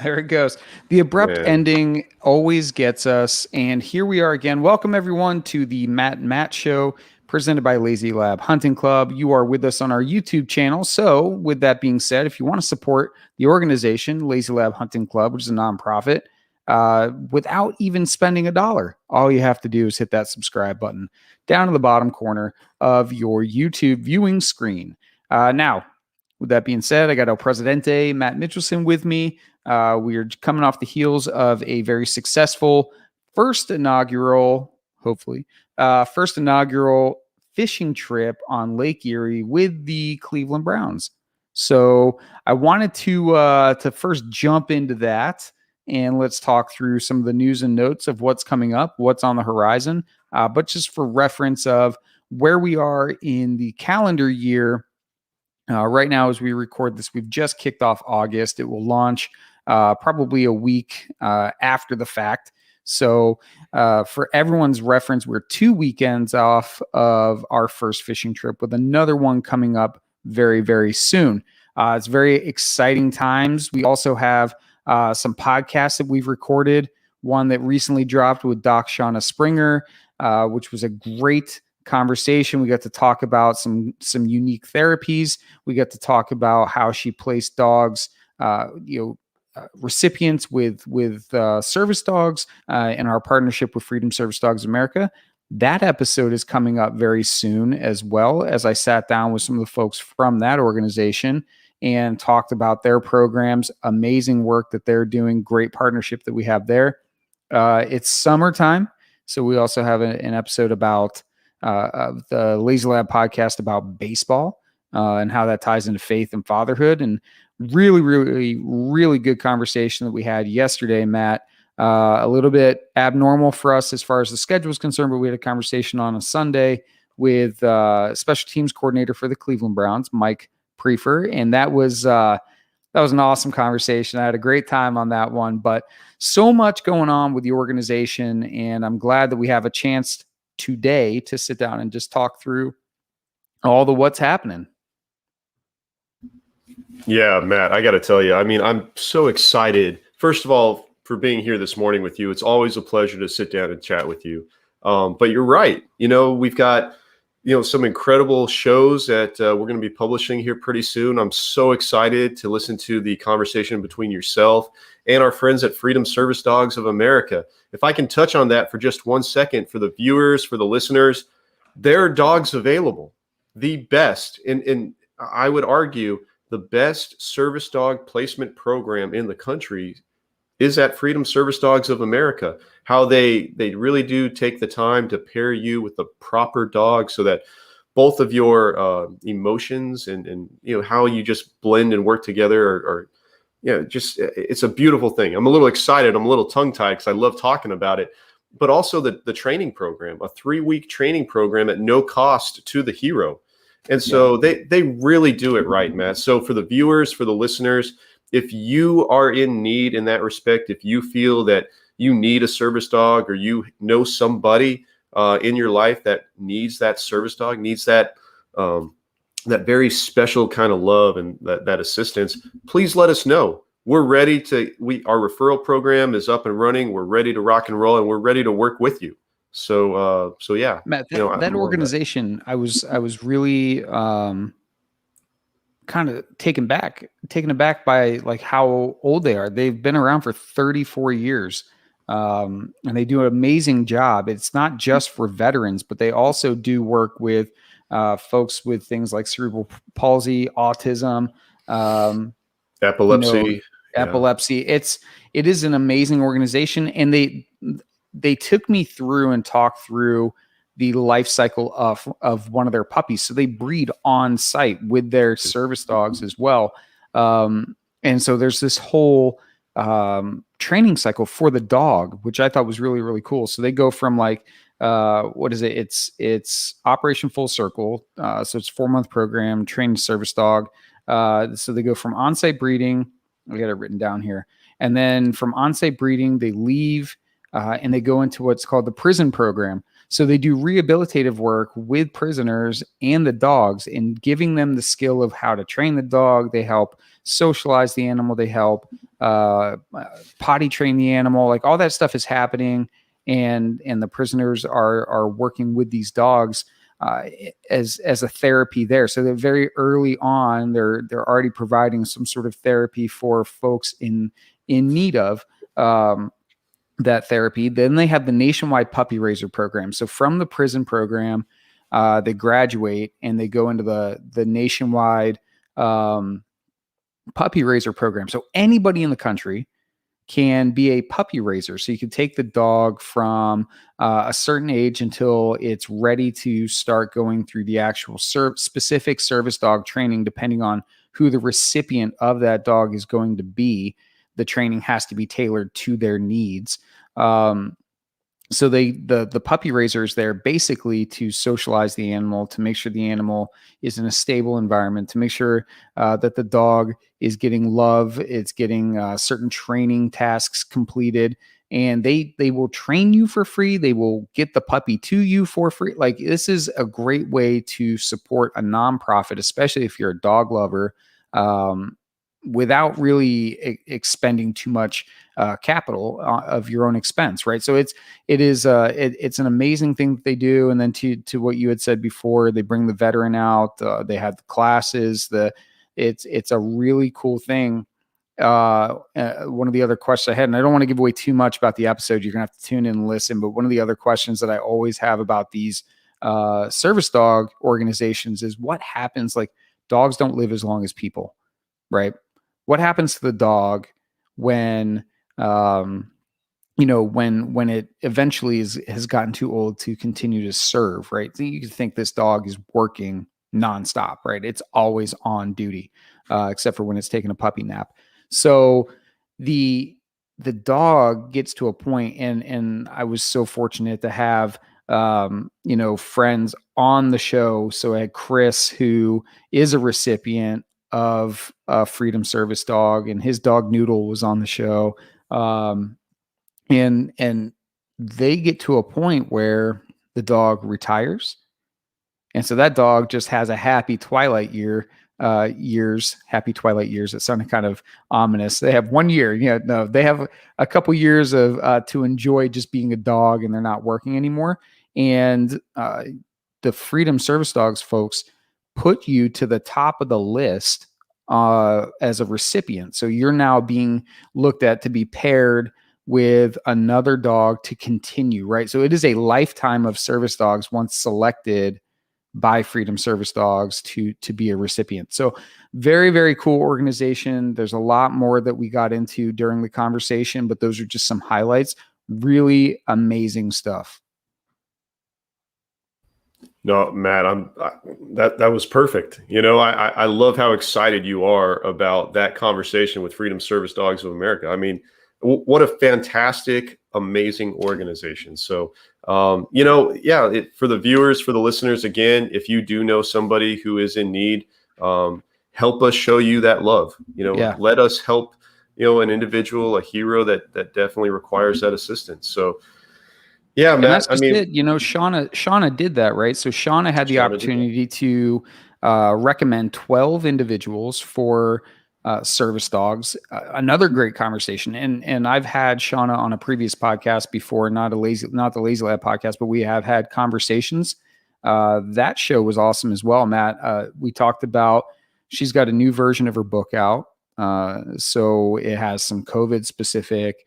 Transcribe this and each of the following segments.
There it goes. The abrupt ending always gets us. And here we are again. Welcome, everyone, to the Matt and Matt Show presented by Lazy Lab Hunting Club. You are with us on our YouTube channel. So, with that being said, if you want to support the organization, Lazy Lab Hunting Club, which is a nonprofit, without even spending $1, all you have to do is hit that subscribe button down in the bottom corner of your YouTube viewing screen. Now, with that being said, I got El Presidente, Matt Mitchelson, with me. We are coming off the heels of a very successful first inaugural fishing trip on Lake Erie with the Cleveland Browns. So I wanted to first jump into that, and let's talk through some of the news and notes of what's coming up, what's on the horizon, but just for reference of where we are in the calendar year. Right now, as we record this, we've just kicked off August. It will launch probably a week after the fact. So for everyone's reference, we're 2 weekends off of our first fishing trip with another one coming up very, very soon. It's very exciting times. We also have some podcasts that we've recorded. One that recently dropped with Doc Shauna Springer, which was a great conversation. We got to talk about some unique therapies. We got to talk about how she placed dogs, recipients with service dogs in our partnership with Freedom Service Dogs America. That episode is coming up very soon, as well as I sat down with some of the folks from that organization and talked about their programs, amazing work that they're doing, great partnership that we have there. It's summertime, so we also have an episode about of the Lazy Lab podcast about baseball and how that ties into faith and fatherhood. And really, really, really good conversation that we had yesterday, Matt. A little bit abnormal for us as far as the schedule is concerned, but we had a conversation on a Sunday with special teams coordinator for the Cleveland Browns, Mike Prefer, and that was an awesome conversation. I had a great time on that one, but so much going on with the organization, and I'm glad that we have a chance today to sit down and just talk through all the what's happening. Yeah, Matt, I got to tell you, I mean, I'm so excited, first of all, for being here this morning with you. It's always a pleasure to sit down and chat with you. But you're right. We've got, some incredible shows that we're going to be publishing here pretty soon. I'm so excited to listen to the conversation between yourself and our friends at Freedom Service Dogs of America. If I can touch on that for just 1 second for the viewers, for the listeners, there are dogs available. The best, and I would argue the best service dog placement program in the country is at Freedom Service Dogs of America. How they really do take the time to pair you with the proper dog so that both of your emotions and how you just blend and work together are just it's a beautiful thing. I'm a little excited. I'm a little tongue-tied because I love talking about it. But also the training program, a 3-week training program at no cost to the hero. And so they really do it right, Matt. So for the viewers, for the listeners, if you are in need in that respect, if you feel that you need a service dog or you know somebody in your life that needs that service dog, needs that that very special kind of love and that assistance, please let us know. We're ready our referral program is up and running. We're ready to rock and roll, and we're ready to work with you. So yeah, Matt, that organization, I was really kind of taken aback by like how old they are. They've been around for 34 years. And they do an amazing job. It's not just for veterans, but they also do work with folks with things like cerebral palsy, autism, epilepsy. Epilepsy. It is an amazing organization, and they took me through and talked through the life cycle of one of their puppies. So they breed on site with their service dogs as well. And so there's this whole training cycle for the dog, which I thought was really, really cool. So they go from like, what is it? It's Operation Full Circle. So it's a 4-month program, trained service dog. So they go from on-site breeding. I got it written down here. And then from on-site breeding, they leave and they go into what's called the prison program. So they do rehabilitative work with prisoners and the dogs and giving them the skill of how to train the dog. They help socialize the animal. They help potty train the animal. Like all that stuff is happening, and the prisoners are working with these dogs as a therapy there. So they're very early on. They're already providing some sort of therapy for folks in need of that therapy. Then they have the nationwide puppy raiser program. So from the prison program, they graduate and they go into the nationwide puppy raiser program. So anybody in the country can be a puppy raiser. So you can take the dog from a certain age until it's ready to start going through the actual specific service dog training, depending on who the recipient of that dog is going to be. The training has to be tailored to their needs. So the puppy raiser is there basically to socialize the animal, to make sure the animal is in a stable environment, to make sure that the dog is getting love, it's getting certain training tasks completed, and they will train you for free. They will get the puppy to you for free. Like this is a great way to support a nonprofit, especially if you're a dog lover, without really expending too much capital of your own expense, right? So it's an amazing thing that they do. And then to what you had said before, they bring the veteran out. They have the classes. It's a really cool thing. One of the other questions I had, and I don't want to give away too much about the episode. You're gonna have to tune in and listen. But one of the other questions that I always have about these service dog organizations is what happens. Like dogs don't live as long as people, right? What happens to the dog when when it eventually has gotten too old to continue to serve, right? So you can think this dog is working nonstop, right? It's always on duty, except for when it's taking a puppy nap. So the dog gets to a point, and I was so fortunate to have friends on the show. So I had Chris, who is a recipient of a Freedom Service dog, and his dog Noodle was on the show. And they get to a point where the dog retires, and so that dog just has a happy twilight happy twilight years. It sounded kind of ominous. They have 1 year. No, they have a couple years of to enjoy just being a dog, and they're not working anymore. And the Freedom Service Dogs folks put you to the top of the list as a recipient. So you're now being looked at to be paired with another dog to continue, right? So it is a lifetime of service dogs once selected by Freedom Service Dogs to be a recipient. So very, very cool organization. There's a lot more that we got into during the conversation, but those are just some highlights. Really amazing stuff. No, Matt, that was perfect. I love how excited you are about that conversation with Freedom Service Dogs of America. I mean, what a fantastic, amazing organization. So, for the viewers, for the listeners, again, if you do know somebody who is in need, help us show you that love. Let us help, an individual, a hero that definitely requires that assistance. So, yeah, And Matt, that's just it. Shauna did that, right? So Shauna had the opportunity to recommend 12 individuals for service dogs. Another great conversation. And I've had Shauna on a previous podcast before, not the Lazy Lab podcast, but we have had conversations. That show was awesome as well, Matt. We talked about, she's got a new version of her book out. So it has some COVID specific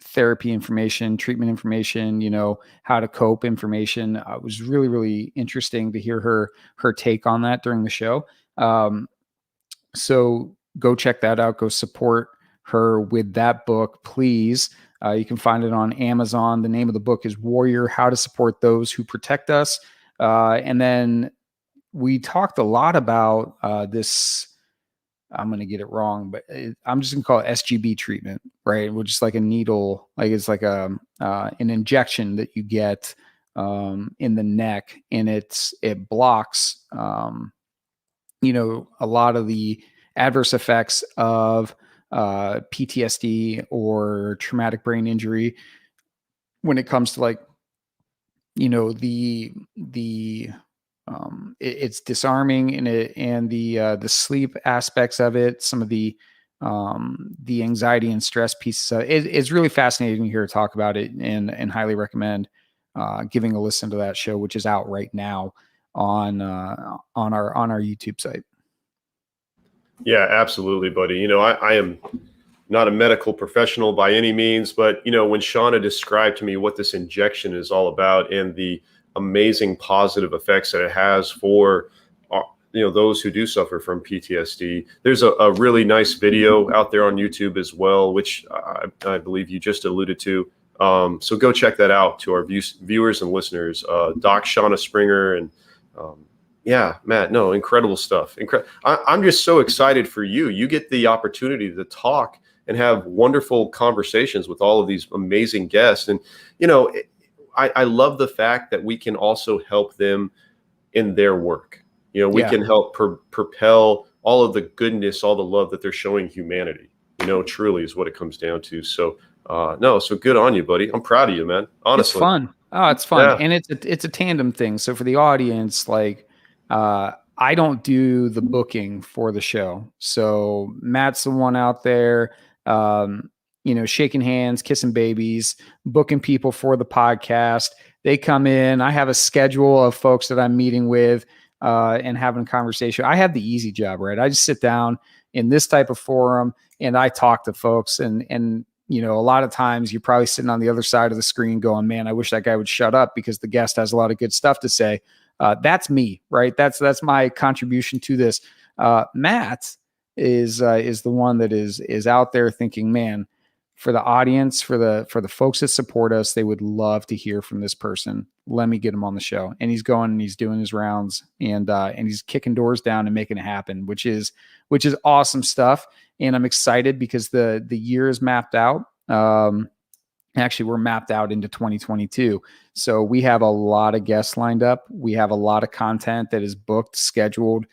therapy information, treatment information, how to cope information. It was really, really interesting to hear her take on that during the show. So go check that out. Go support her with that book, please. You can find it on Amazon. The name of the book is Warrior: How to Support Those Who Protect Us. And then we talked a lot about this. I'm going to get it wrong, but I'm just going to call it SGB treatment, right? Which is like a needle, like it's like an injection that you get in the neck, and it blocks, a lot of the adverse effects of PTSD or traumatic brain injury when it comes to it's disarming, and the sleep aspects of it, some of the the anxiety and stress piece. So it's really fascinating to hear talk about it, and highly recommend giving a listen to that show, which is out right now on our YouTube site. Yeah, absolutely, buddy. I am not a medical professional by any means, but when Shauna described to me what this injection is all about and the amazing positive effects that it has for those who do suffer from PTSD, there's a really nice video out there on YouTube as well, which I believe you just alluded to. So go check that out to our viewers and listeners. Doc Shauna Springer and yeah, Matt, no, incredible stuff. I'm just so excited for you. You get the opportunity to talk and have wonderful conversations with all of these amazing guests. And, I love the fact that we can also help them in their work. We can help propel all of the goodness, all the love that they're showing humanity, truly is what it comes down to. So, so good on you, buddy. I'm proud of you, man. Honestly. It's fun. Oh, it's fun. Yeah. And it's a tandem thing. So for the audience, like, I don't do the booking for the show. So Matt's the one out there, shaking hands, kissing babies, booking people for the podcast. They come in. I have a schedule of folks that I'm meeting with, and having a conversation. I have the easy job, right? I just sit down in this type of forum and I talk to folks, and a lot of times you're probably sitting on the other side of the screen going, man, I wish that guy would shut up because the guest has a lot of good stuff to say. That's me, right? That's my contribution to this. Matt is the one that is out there thinking, man, for the audience, for the folks that support us, they would love to hear from this person. Let me get him on the show. And he's going and he's doing his rounds, and he's kicking doors down and making it happen, which is awesome stuff. And I'm excited because the year is mapped out. Actually, we're mapped out into 2022. So we have a lot of guests lined up. We have a lot of content that is booked, scheduled,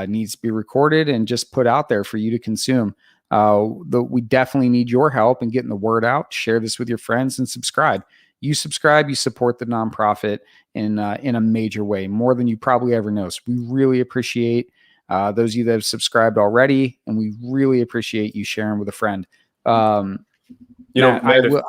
needs to be recorded and just put out there for you to consume. We definitely need your help in getting the word out. Share this with your friends and subscribe. You subscribe, you support the nonprofit in a major way, more than you probably ever know. So we really appreciate those of you that have subscribed already, and we really appreciate you sharing with a friend. Matt,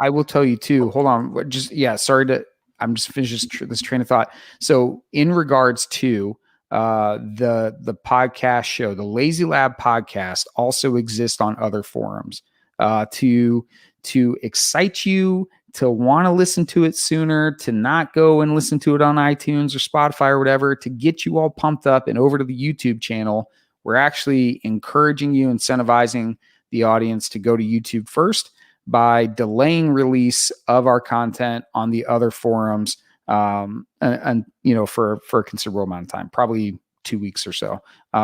I will tell you too. Hold on, I'm just finished this train of thought. So in regards to the podcast show, the Lazy Lab podcast also exists on other forums to excite you to want to listen to it sooner, to not go and listen to it on iTunes or Spotify or whatever, to get you all pumped up and over to the YouTube channel. We're actually encouraging you, incentivizing the audience to go to YouTube first by delaying release of our content on the other forums, and for a considerable amount of time, probably 2 weeks or so,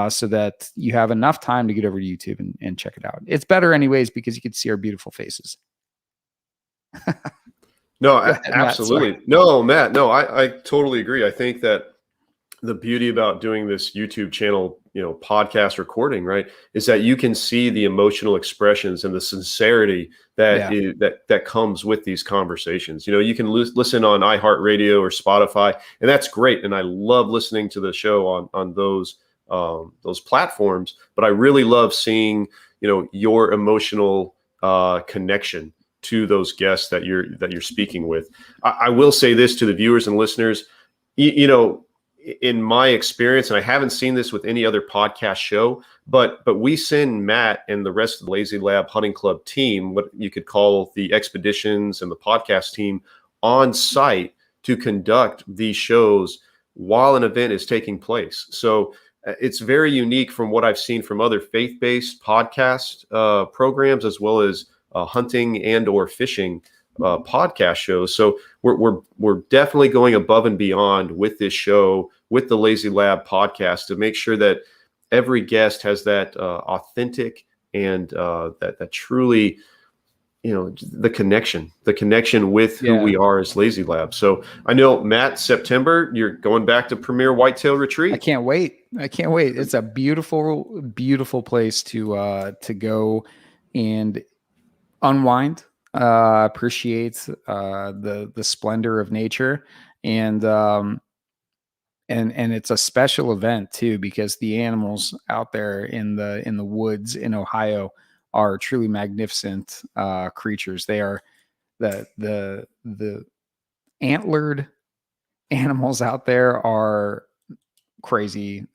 so that you have enough time to get over to YouTube and check it out. It's better anyways because you can see our beautiful faces. No, absolutely. Matt, no, Matt, no, I totally agree. I think that the beauty about doing this YouTube channel, podcast recording, right, is that you can see the emotional expressions and the sincerity that comes with these conversations. You can listen on iHeartRadio or Spotify, and that's great. And I love listening to the show on those platforms. But I really love seeing, your emotional connection to those guests that you're speaking with. I will say this to the viewers and listeners, in my experience, and I haven't seen this with any other podcast show, but we send Matt and the rest of the Lazy Lab Hunting Club team, what you could call the expeditions and the podcast team, on site to conduct these shows while an event is taking place. So it's very unique from what I've seen from other faith-based podcast programs, as well as hunting and or fishing podcast shows. So we're definitely going above and beyond with this show, with the Lazy Lab podcast, to make sure that every guest has that authentic and that truly, the connection with who we are as Lazy Lab. So I know, Matt, September, you're going back to Premier Whitetail Retreat. I can't wait. It's a beautiful, beautiful place to go and unwind, appreciate the splendor of nature, and it's a special event too, because the animals out there in the woods in Ohio are truly magnificent creatures. They are the antlered animals out there are crazy,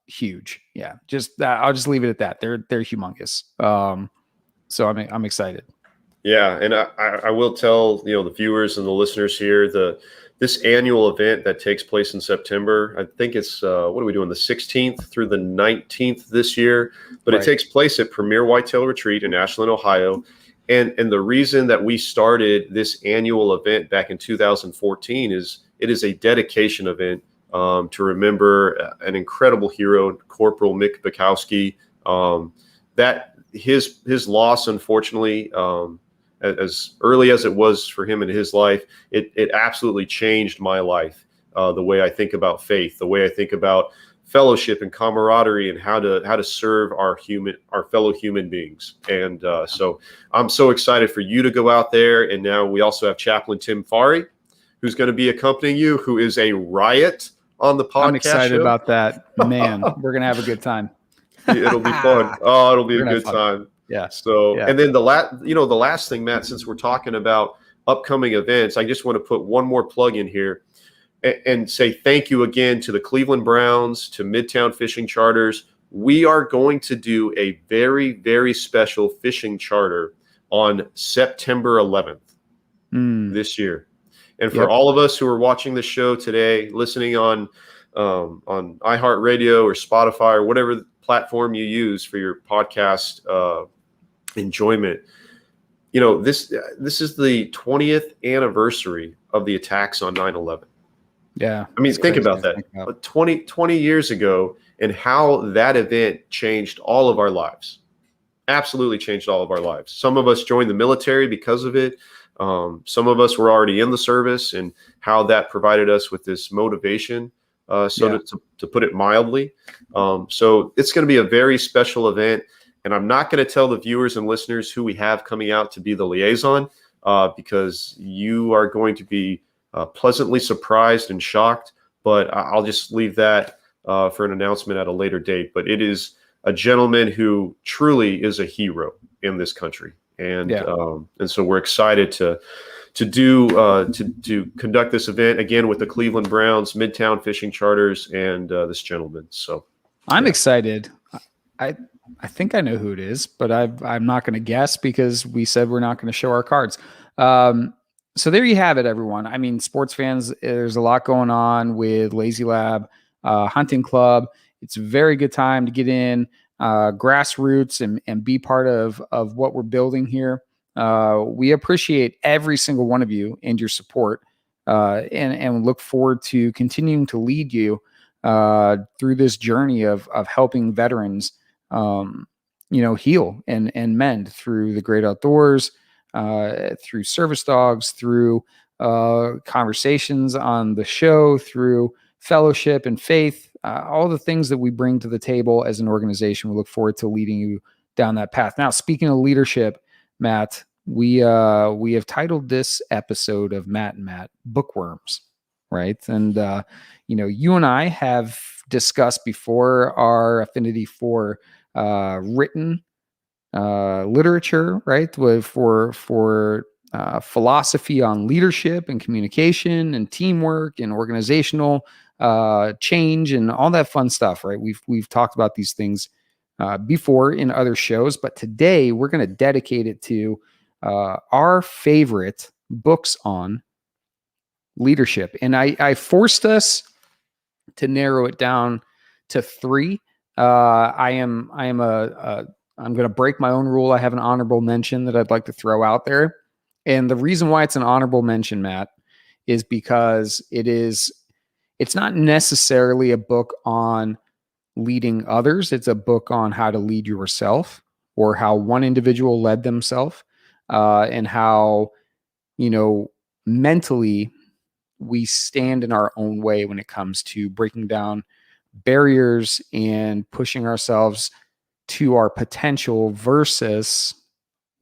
huge. Yeah, just I'll just leave it at that. They're humongous. So I'm excited. Yeah, and I will tell the viewers and the listeners here this annual event that takes place in September. I think it's what are we doing, the 16th through the 19th this year, but it Right. takes place at Premier Whitetail Retreat in Ashland, Ohio. And the reason that we started this annual event back in 2014 is it is a dedication event to remember an incredible hero, Corporal Mick Bukowski. That his loss, unfortunately, as early as it was for him in his life, it absolutely changed my life. The way I think about faith, the way I think about fellowship and camaraderie, and how to serve our fellow human beings. And so I'm so excited for you to go out there. And now we also have Chaplain Tim Fari, who's going to be accompanying you, who is a riot on the podcast. I'm excited show. about that, man. We're gonna have a good time. It'll be fun. Oh, it'll be a good time. Yeah. So, and then the last thing, Matt, since we're talking about upcoming events, I just want to put one more plug in here and say thank you again to the Cleveland Browns, to Midtown Fishing Charters. We are going to do a very, very special fishing charter on September 11th this year. And for all of us who are watching the show today, listening on iHeartRadio or Spotify or whatever platform you use for your podcast enjoyment, this is the 20th anniversary of the attacks on 9/11. Yeah. I mean, think about that. 20 years ago, and how that event changed all of our lives. Absolutely changed all of our lives. Some of us joined the military because of it. Some of us were already in the service, and how that provided us with this motivation, to put it mildly. So it's going to be a very special event. And I'm not going to tell the viewers and listeners who we have coming out to be the liaison, because you are going to be pleasantly surprised and shocked. But I'll just leave that for an announcement at a later date. But it is a gentleman who truly is a hero in this country. And so we're excited to conduct this event again with the Cleveland Browns, Midtown Fishing Charters, and this gentleman. So I'm excited. I think I know who it is, but I'm not going to guess because we said we're not going to show our cards. So there you have it, everyone. I mean, sports fans, there's a lot going on with Lazy Lab Hunting Club. It's a very good time to get in grassroots and be part of what we're building here. We appreciate every single one of you and your support, and look forward to continuing to lead you through this journey of helping veterans heal and mend through the great outdoors, through service dogs, through conversations on the show, through fellowship and faith, all the things that we bring to the table as an organization. We look forward to leading you down that path. Now, speaking of leadership, Matt, we have titled this episode of Matt and Matt Bookworms, right? And you and I have discussed before our affinity for written literature, right? For philosophy on leadership and communication and teamwork and organizational change and all that fun stuff, right? We've talked about these things before in other shows, but today we're going to dedicate it to our favorite books on leadership. And I forced us to narrow it down to 3. I'm going to break my own rule. I have an honorable mention that I'd like to throw out there. And the reason why it's an honorable mention, Matt, is because it's not necessarily a book on leading others. It's a book on how to lead yourself, or how one individual led themselves, and how, mentally we stand in our own way when it comes to breaking down barriers and pushing ourselves to our potential versus,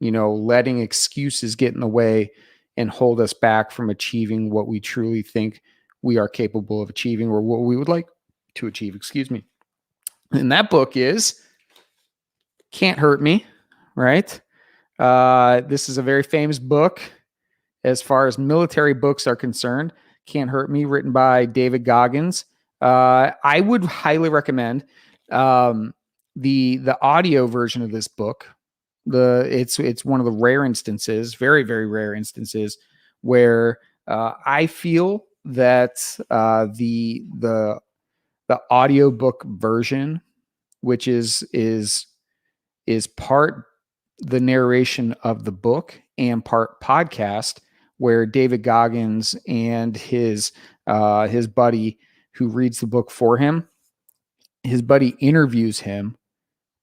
letting excuses get in the way and hold us back from achieving what we truly think we are capable of achieving, or what we would like to achieve, excuse me. And that book is Can't Hurt Me, right? This is a very famous book as far as military books are concerned. Can't Hurt Me, written by David Goggins. I would highly recommend the audio version of this book. It's one of the rare instances, very very rare instances, where I feel that the audiobook version, which is part the narration of the book and part podcast, where David Goggins and his buddy who reads the book for him, his buddy interviews him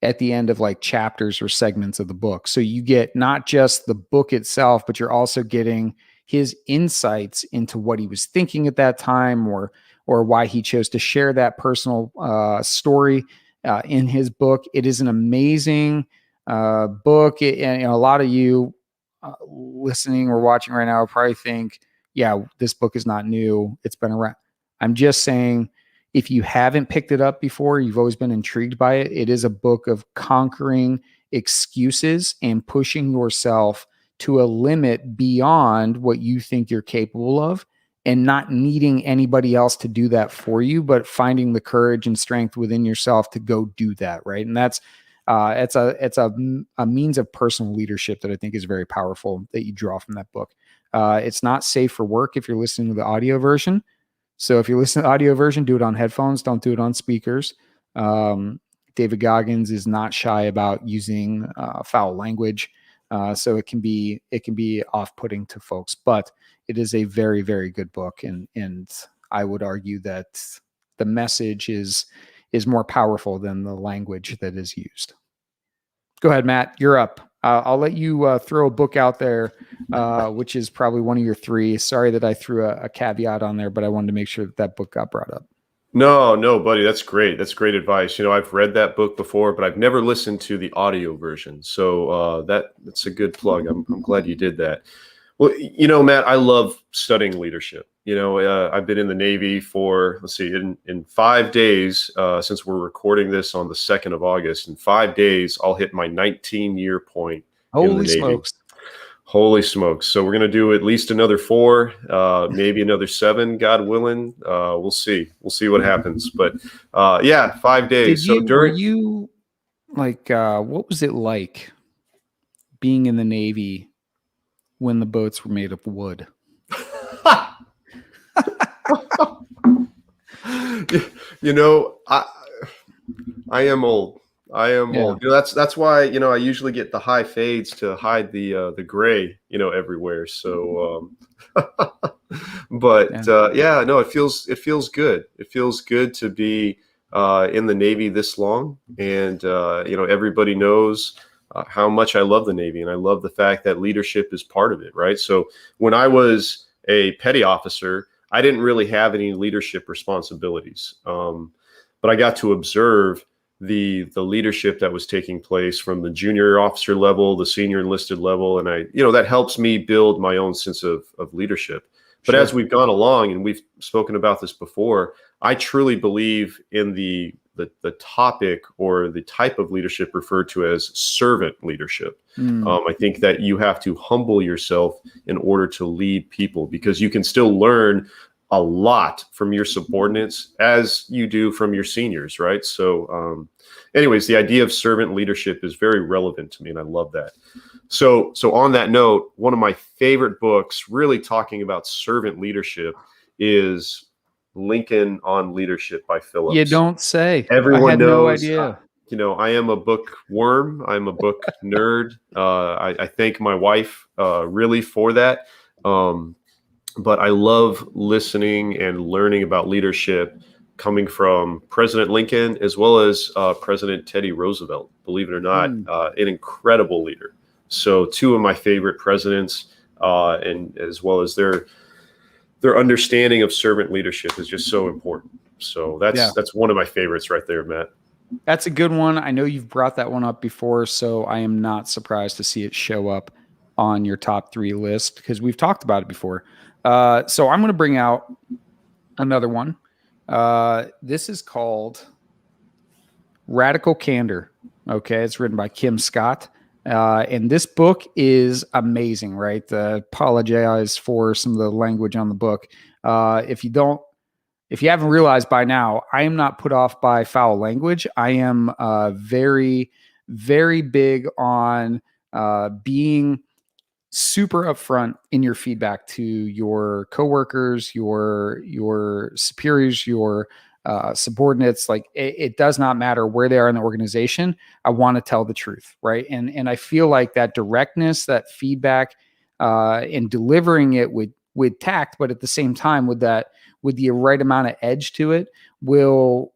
at the end of like chapters or segments of the book. So you get not just the book itself, but you're also getting his insights into what he was thinking at that time, or why he chose to share that personal story in his book. It is an amazing book, and a lot of you listening or watching right now probably think, yeah, this book is not new. It's been around. I'm just saying, if you haven't picked it up before, you've always been intrigued by it. It is a book of conquering excuses and pushing yourself to a limit beyond what you think you're capable of, and not needing anybody else to do that for you, but finding the courage and strength within yourself to go do that. Right. And that's, it's a means of personal leadership that I think is very powerful that you draw from that book. It's not safe for work if you're listening to the audio version. So if you listen to the audio version, do it on headphones. Don't do it on speakers. David Goggins is not shy about using foul language, so it can be off-putting to folks. But it is a very, very good book, and I would argue that the message is more powerful than the language that is used. Go ahead, Matt. You're up. I'll let you throw a book out there, which is probably one of your three. Sorry that I threw a caveat on there, but I wanted to make sure that book got brought up. No, buddy, that's great. That's great advice. I've read that book before, but I've never listened to the audio version. So that's a good plug. I'm glad you did that. Well, Matt, I love studying leadership. I've been in the Navy for, let's see, in 5 days, since we're recording this on the 2nd of August, in 5 days, I'll hit my 19-year point in the Navy. Smokes. Holy smokes. So we're going to do at least another 4, maybe another 7, God willing. We'll see. We'll see what happens. But yeah, 5 days. Were you like, what was it like being in the Navy when the boats were made of wood? I am old. Old. That's why I usually get the high fades to hide the gray everywhere. So, but no, it feels good. It feels good to be in the Navy this long, and everybody knows how much I love the Navy, and I love the fact that leadership is part of it. Right. So when I was a petty officer, I didn't really have any leadership responsibilities, but I got to observe the leadership that was taking place from the junior officer level, the senior enlisted level. And that helps me build my own sense of leadership. But sure, as we've gone along, and we've spoken about this before, I truly believe in the topic or the type of leadership referred to as servant leadership. I think that you have to humble yourself in order to lead people, because you can still learn a lot from your subordinates as you do from your seniors, right? So anyways, the idea of servant leadership is very relevant to me, and I love that. So on that note, one of my favorite books really talking about servant leadership is Lincoln on Leadership by Phillips. You don't say. Everyone I had knows, no idea. I am a book worm. I'm a book nerd. I thank my wife really for that. But I love listening and learning about leadership coming from President Lincoln as well as President Teddy Roosevelt. Believe it or not, an incredible leader. So 2 of my favorite presidents, and as well as their understanding of servant leadership is just so important. So that's one of my favorites right there, Matt. That's a good one. I know you've brought that one up before, so I am not surprised to see it show up on your top 3 list, because we've talked about it before. So I'm going to bring out another one. This is called Radical Candor. Okay. It's written by Kim Scott. And this book is amazing, right? Apologize for some of the language on the book. If you haven't realized by now, I am not put off by foul language. I am very, very big on being super upfront in your feedback to your coworkers, your superiors, your subordinates. Like it does not matter where they are in the organization. I want to tell the truth, right? And I feel like that directness, that feedback, and delivering it with tact, but at the same time with the right amount of edge to it, will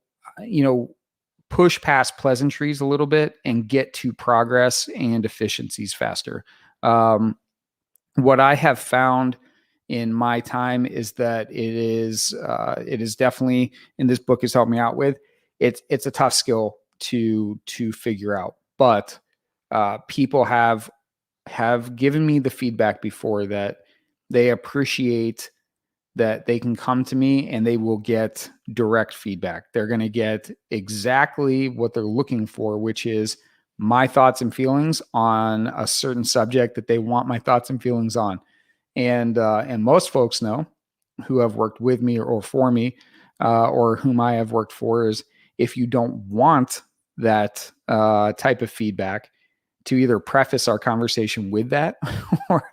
push past pleasantries a little bit and get to progress and efficiencies faster. What I have found in my time is that it is definitely, and this book has helped me out with, it's a tough skill to figure out, but people have given me the feedback before that they appreciate that they can come to me and they will get direct feedback. They're going to get exactly what they're looking for, which is my thoughts and feelings on a certain subject that they want my thoughts and feelings on. And most folks know, who have worked with me or for me, or whom I have worked for, is if you don't want that type of feedback, to either preface our conversation with that, or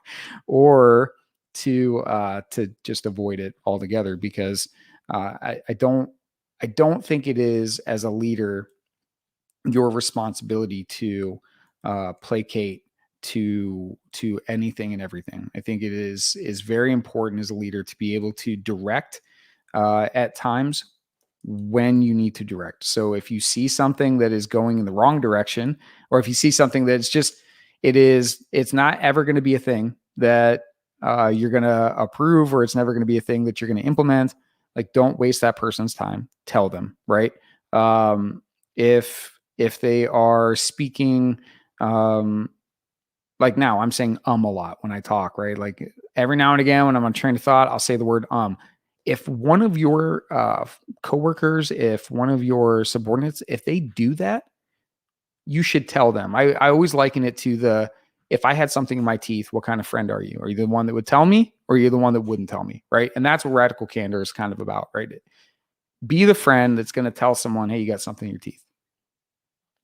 or to just avoid it altogether, because I don't think it is, as a leader, your responsibility to placate to anything and everything. I think it is very important as a leader to be able to direct at times when you need to direct. So if you see something that is going in the wrong direction, or if you see something that's just it's not ever going to be a thing that you're going to approve, or it's never going to be a thing that you're going to implement, like, don't waste that person's time. Tell them, right? If they are speaking, like now I'm saying a lot when I talk, right? Like every now and again when I'm on train of thought, I'll say the word if one of your coworkers, if one of your subordinates, if they do that, you should tell them. I always liken it to if I had something in my teeth, what kind of friend are you? Are you the one that would tell me, or are you the one that wouldn't tell me? Right. And that's what radical candor is kind of about, right? Be the friend that's going to tell someone, hey, you got something in your teeth.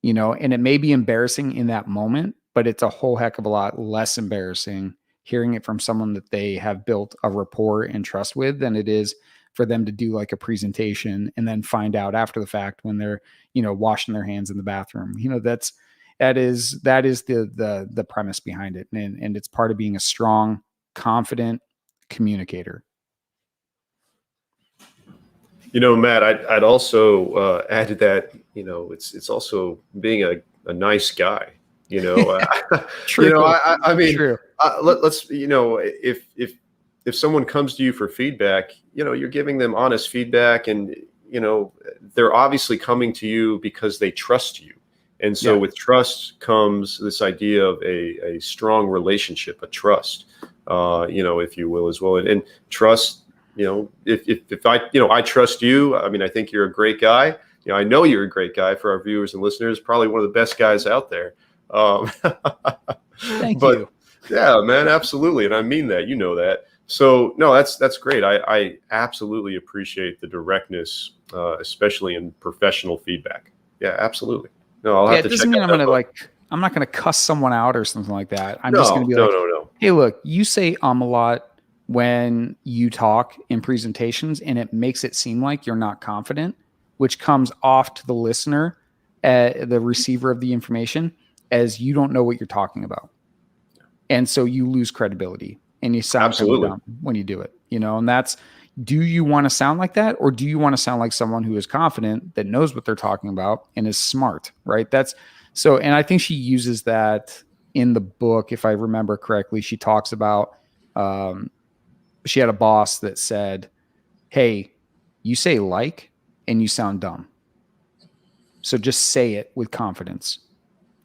And it may be embarrassing in that moment, but it's a whole heck of a lot less embarrassing hearing it from someone that they have built a rapport and trust with than it is for them to do like a presentation and then find out after the fact when they're, washing their hands in the bathroom. That is the premise behind it. And it's part of being a strong, confident communicator. Matt, I'd also add to that. It's also being a nice guy. True. I mean, True. let's if someone comes to you for feedback, you're giving them honest feedback, and they're obviously coming to you because they trust you. And so with trust comes this idea of a strong relationship, a trust, if you will, as well. And trust, if I trust you, I mean, I think you're a great guy. I know you're a great guy. For our viewers and listeners, probably one of the best guys out there. Thank you. Yeah, man, absolutely. And I mean that, that. So no, that's great. I absolutely appreciate the directness, especially in professional feedback. Yeah, absolutely. No, I'll have to check. It doesn't mean I'm not going to cuss someone out or something like that. I'm just going to be no. Hey, look, you say a lot when you talk in presentations, and it makes it seem like you're not confident, which comes off to the listener, the receiver of the information, as you don't know what you're talking about. And so you lose credibility and you sound kind of dumb when you do it, and that's, do you want to sound like that? Or do you want to sound like someone who is confident, that knows what they're talking about and is smart, right? And I think she uses that in the book. If I remember correctly, she talks about, she had a boss that said, hey, you say like, and you sound dumb. So just say it with confidence.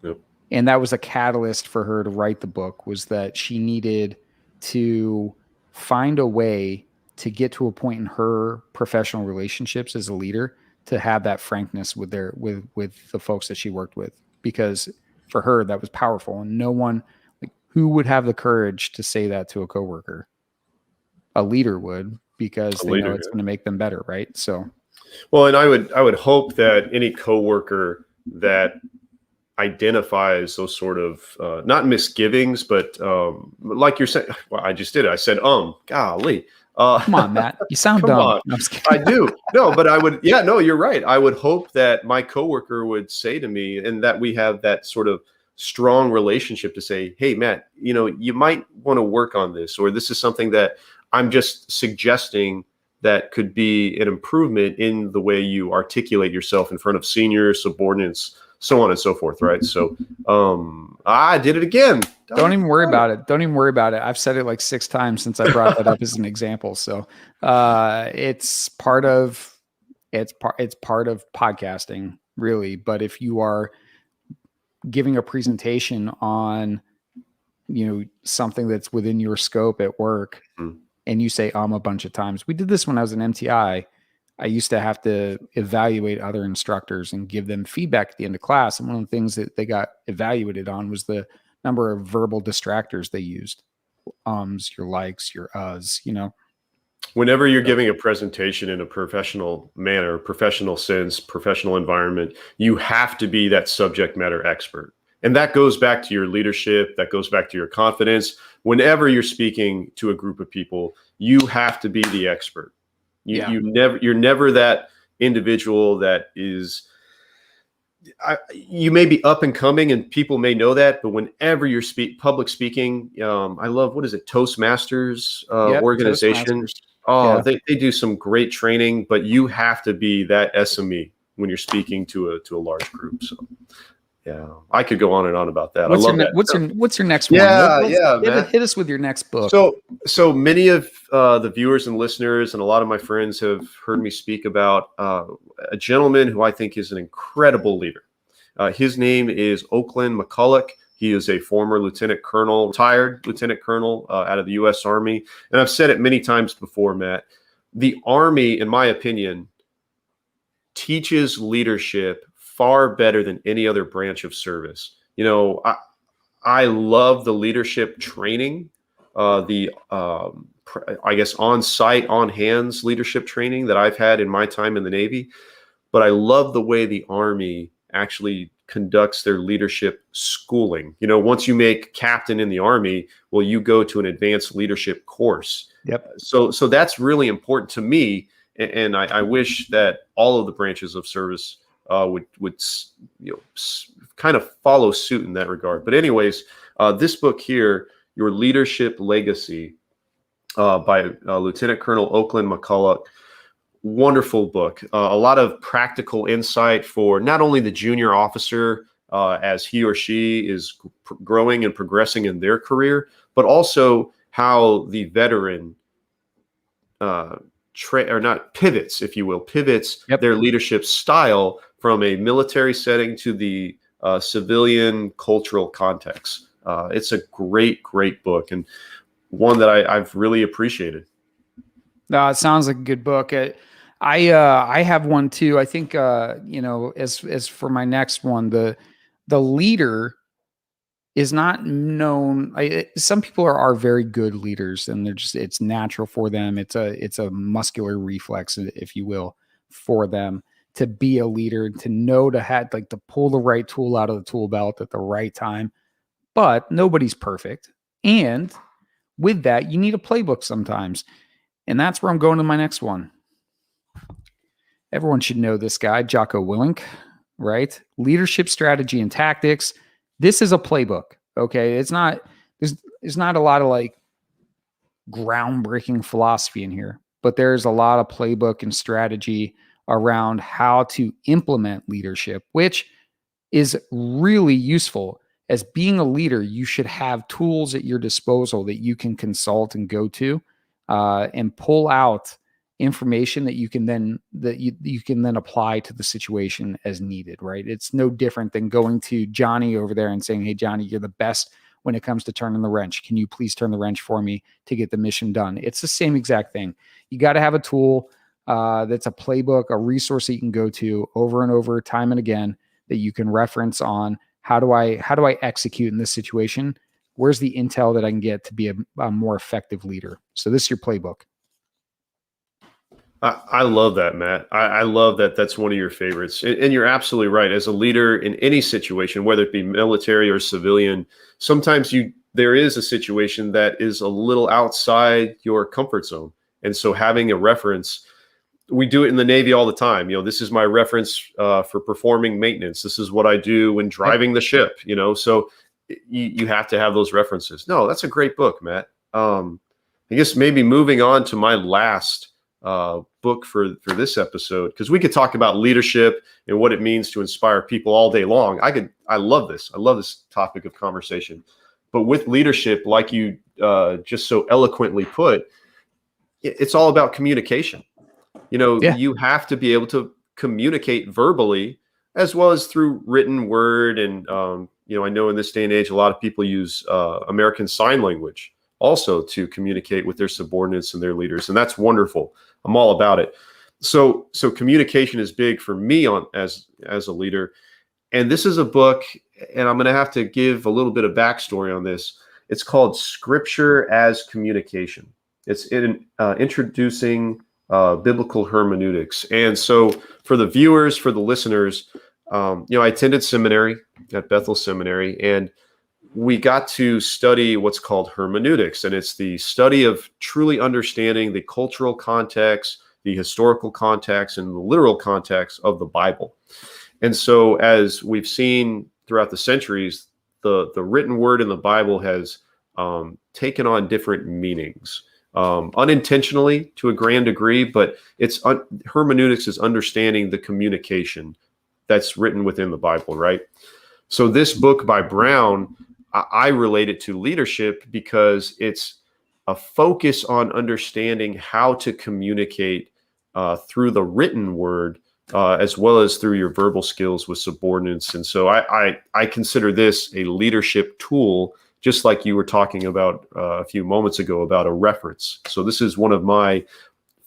Yep. And that was a catalyst for her to write the book, was that she needed to find a way to get to a point in her professional relationships as a leader to have that frankness with the folks that she worked with. Because for her, that was powerful. And no one, like, who would have the courage to say that to a coworker? A leader would, because A they know leader. it's going to make them better, right? So, Well, and I would hope that any coworker that identifies those sort of not misgivings, but like you're saying, well, I just did it. I said, golly. come on, Matt, you sound Come dumb. on. No, I'm just I kidding. do. No, but I would, yeah, no, you're right. I would hope that my coworker would say to me, and that we have that sort of strong relationship to say, hey, Matt, you might want to work on this, or this is something that I'm just suggesting that could be an improvement in the way you articulate yourself in front of seniors, subordinates, so on and so forth. Right. So I did it again. Don't even worry about it. Don't even worry about it. I've said it like 6 times since I brought that up as an example. So it's part of podcasting, really. But if you are giving a presentation on, something that's within your scope at work, and you say a bunch of times. We did this when I was an MTI. I used to have to evaluate other instructors and give them feedback at the end of class. And one of the things that they got evaluated on was the number of verbal distractors they used. Your likes, your uhs. Whenever you're giving a presentation in a professional manner, professional sense, professional environment, you have to be that subject matter expert. And that goes back to your leadership. That goes back to your confidence. Whenever you're speaking to a group of people, you have to be the expert. You're never that individual that is, you may be up and coming and people may know that, but whenever you're public speaking, I love, what is it? Toastmasters organization. Toastmasters. Oh, yeah. They do some great training, but you have to be that SME when you're speaking to a large group. So yeah, I could go on and on about that. What's your next one? Hit us with your next book. So many of the viewers and listeners and a lot of my friends have heard me speak about a gentleman who I think is an incredible leader. His name is Oakland McCulloch. He is a former lieutenant colonel, retired lieutenant colonel out of the U.S. Army. And I've said it many times before, Matt, the Army, in my opinion, teaches leadership far better than any other branch of service. I love the leadership training, I guess on-site, on-hands leadership training that I've had in my time in the Navy. But I love the way the Army actually conducts their leadership schooling. Once you make captain in the Army, well, you go to an advanced leadership course. Yep. So that's really important to me. And I wish that all of the branches of service would kind of follow suit in that regard. But anyways, this book here, Your Leadership Legacy, by Lieutenant Colonel Oakland McCulloch, wonderful book. A lot of practical insight for not only the junior officer as he or she is growing and progressing in their career, but also how the veteran pivots, if you will, their leadership style from a military setting to the civilian cultural context. It's a great, great book, and one that I've really appreciated. No, it sounds like a good book. I have one too. I think as for my next one, the leader is not known. Some people are very good leaders, and it's natural for them. It's a muscular reflex, if you will, for them to be a leader, to know to pull the right tool out of the tool belt at the right time. But nobody's perfect. And with that, you need a playbook sometimes. And that's where I'm going to my next one. Everyone should know this guy, Jocko Willink, right? Leadership Strategy and Tactics. This is a playbook. Okay. There's not a lot of like groundbreaking philosophy in here, but there's a lot of playbook and strategy around how to implement leadership, which is really useful. As being a leader, you should have tools at your disposal that you can consult and go to and pull out information that you can then apply to the situation as needed, right? It's no different than going to Johnny over there and saying, hey, Johnny, you're the best when it comes to turning the wrench. Can you please turn the wrench for me to get the mission done? It's the same exact thing. You got to have a tool that's a playbook, a resource that you can go to over and over, time and again, that you can reference on How do I execute in this situation? Where's the intel that I can get to be a more effective leader? So this is your playbook. I love that, Matt. I love that. That's one of your favorites. And you're absolutely right. As a leader in any situation, whether it be military or civilian, sometimes there is a situation that is a little outside your comfort zone. And so having a reference, we do it in the Navy all the time. This is my reference for performing maintenance. This is what I do when driving the ship, so you have to have those references. No, that's a great book, Matt. I guess maybe moving on to my last book for this episode, because we could talk about leadership and what it means to inspire people all day long. I love this. I love this topic of conversation. But with leadership, like you just so eloquently put, it's all about communication. You have to be able to communicate verbally as well as through written word. And, I know in this day and age, a lot of people use American Sign Language also to communicate with their subordinates and their leaders. And that's wonderful. I'm all about it. So communication is big for me as a leader. And this is a book, and I'm going to have to give a little bit of backstory on this. It's called Scripture as Communication. It's introducing biblical hermeneutics. And so for the viewers, for the listeners, I attended seminary at Bethel Seminary, and we got to study what's called hermeneutics. And it's the study of truly understanding the cultural context, the historical context, and the literal context of the Bible. And so as we've seen throughout the centuries, the written word in the Bible has taken on different meanings. Unintentionally to a grand degree, but hermeneutics is understanding the communication that's written within the Bible, right? So this book by Brown, I relate it to leadership because it's a focus on understanding how to communicate through the written word as well as through your verbal skills with subordinates. And so I consider this a leadership tool, just like you were talking about a few moments ago about a reference. So this is one of my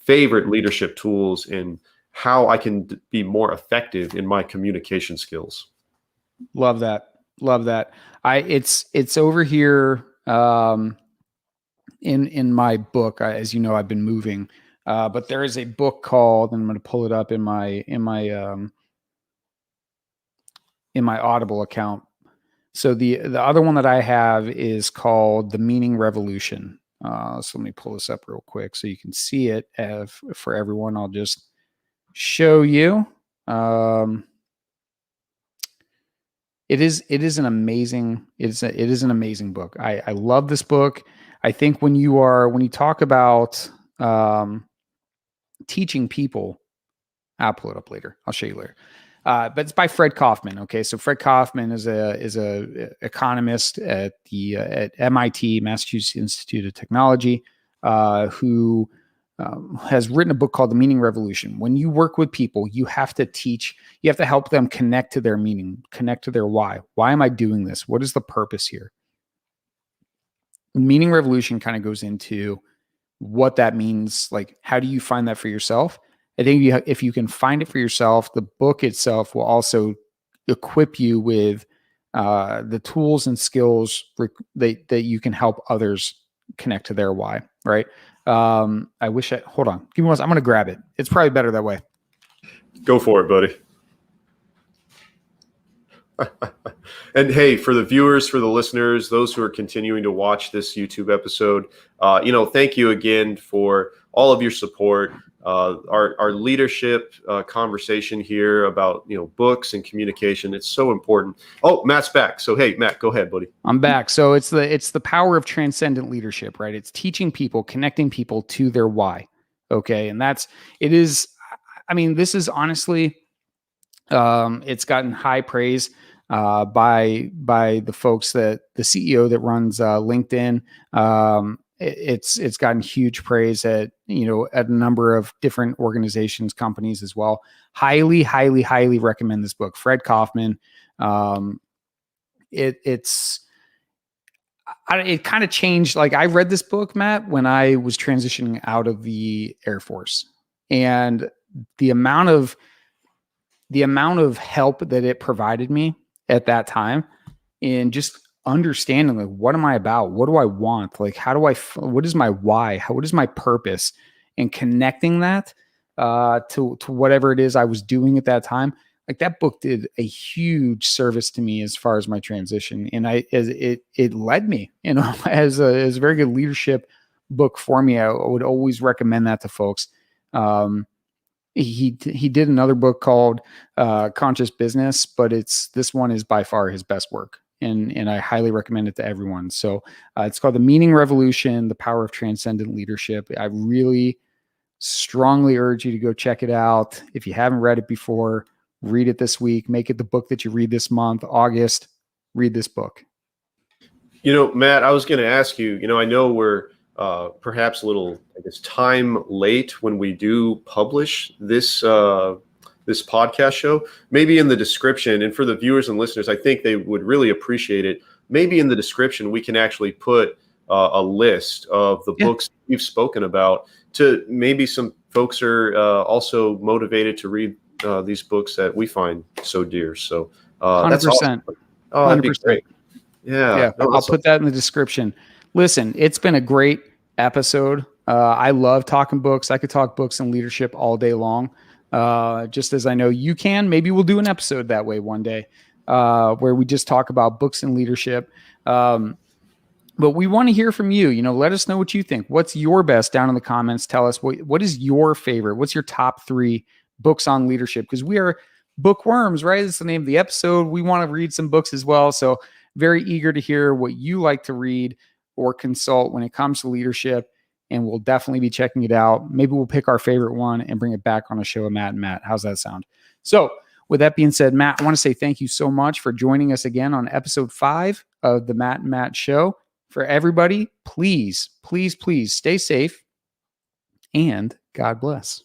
favorite leadership tools in how I can be more effective in my communication skills. Love that. It's over here in my book. As you know, I've been moving, but there is a book called, and I'm going to pull it up in my Audible account. So the other one that I have is called The Meaning Revolution. So let me pull this up real quick so you can see it. For everyone, I'll just show you. It is an amazing book. I love this book. I think when you talk about teaching people, I'll pull it up later. I'll show you later. But it's by Fred Kaufman. Okay, so Fred Kaufman is a economist at MIT, Massachusetts Institute of Technology, who has written a book called The Meaning Revolution. When you work with people, you have to help them connect to their meaning, connect to their why. Why am I doing this? What is the purpose here? Meaning Revolution kind of goes into what that means. Like, how do you find that for yourself? I think if you can find it for yourself, the book itself will also equip you with the tools and skills that you can help others connect to their why, right? Hold on. Give me one second. I'm going to grab it. It's probably better that way. Go for it, buddy. And hey, for the viewers, for the listeners, those who are continuing to watch this YouTube episode, thank you again for all of your support. Our leadership conversation here about books and communication, it's so important. Oh, Matt's back. So hey, Matt, go ahead, buddy. I'm back. So it's the power of transcendent leadership, right? It's teaching people, connecting people to their why. Okay, and this is honestly, it's gotten high praise by the folks the CEO that runs LinkedIn. It's gotten huge praise at a number of different organizations, companies as well. Highly recommend this book, Fred Kaufman. It kind of changed. Like, I read this book, Matt, when I was transitioning out of the Air Force, and the amount of help that it provided me at that time, and just understanding like, what am I about? What do I want? Like, how do what is my why? What is my purpose? And connecting that to whatever it is I was doing at that time. Like that book did a huge service to me as far as my transition, and it led me, as a very good leadership book for me. I would always recommend that to folks. He did another book called Conscious Business, but this one is by far his best work, and I highly recommend it to everyone. So it's called The Meaning Revolution: The Power of Transcendent Leadership. I really strongly urge you to go check it out. If you haven't read it before, read it this week. Make it the book that you read this month, August. Read this book. Matt, I was going to ask you, I know we're perhaps a little, I guess, time late when we do publish this this podcast show. Maybe in the description, and for the viewers and listeners, I think they would really appreciate it. Maybe in the description, we can actually put a list of the books you've spoken about, to maybe some folks are also motivated to read these books that we find so dear. So 100%. That's awesome. Oh, that'd be great. Yeah. No, I'll put that in the description. Listen, it's been a great episode. I love talking books. I could talk books and leadership all day long. Just as I know you can. Maybe we'll do an episode that way one day, where we just talk about books and leadership. But we want to hear from you. Let us know what you think. What's your best down in the comments? Tell us what is your favorite? What's your top 3 books on leadership? Because we are bookworms, right? That's the name of the episode. We want to read some books as well. So very eager to hear what you like to read or consult when it comes to leadership. And we'll definitely be checking it out. Maybe we'll pick our favorite one and bring it back on a show of Matt and Matt. How's that sound? So with that being said, Matt, I want to say thank you so much for joining us again on episode 5 of the Matt and Matt Show. For everybody, please, please, please stay safe and God bless.